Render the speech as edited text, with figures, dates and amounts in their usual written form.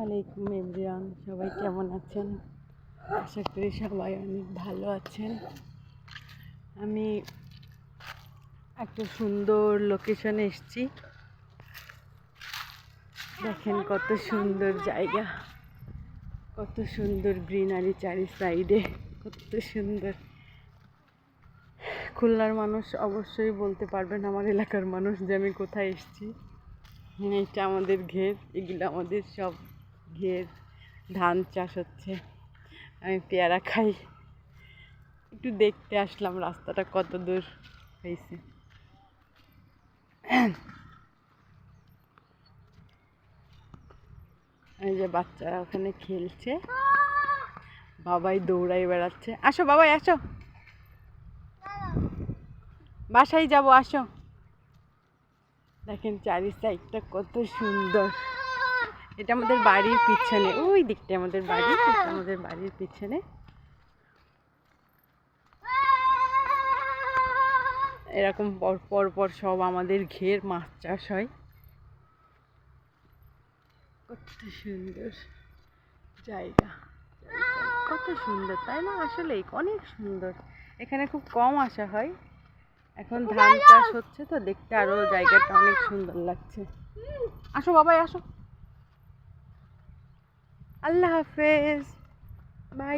আলাইকুম এভরিওয়ান, সবাই কেমন আছেন? আশা করি সবাই অনেক ভালো আছেন। আমি একটা সুন্দর লোকেশনে এসেছি। দেখেন কত সুন্দর জায়গা, কত সুন্দর গ্রিনারি চারি সাইডে, কত সুন্দর। খুলনার মানুষ অবশ্যই বলতে পারবেন, আমার এলাকার মানুষ, যে আমি কোথায় এসেছি। এটা আমাদের ঘের, এগুলো আমাদের সব ঘের। ধান চাষ হচ্ছে, আমি পেয়ারা খাই। একটু দেখতে আসলাম রাস্তাটা কত দূর হয়েছে। এই যে বাচ্চারা ওখানে খেলছে, বাবাই দৌড়াই বেড়াচ্ছে। আসো বাবাই আসো, বাসায় যাবো, আসো। দেখেন চারি সাইডটা কত সুন্দর। এটা আমাদের বাড়ির পিছনে, ওই দিকটা আমাদের বাড়ি, এটা আমাদের বাড়ির পিছনে। এরকম পর পর সব আমাদের ঘের মাছ চাষ হয়। কত সুন্দর জায়গা, কত সুন্দর, তাই না? আসলে অনেক সুন্দর। এখানে খুব কম আসা হয়, এখন ধান চাষ হচ্ছে তো দেখতে আরো জায়গাটা অনেক সুন্দর লাগছে। আসো বাবাই আসো, আল্লাহ হাফেজ, বাই।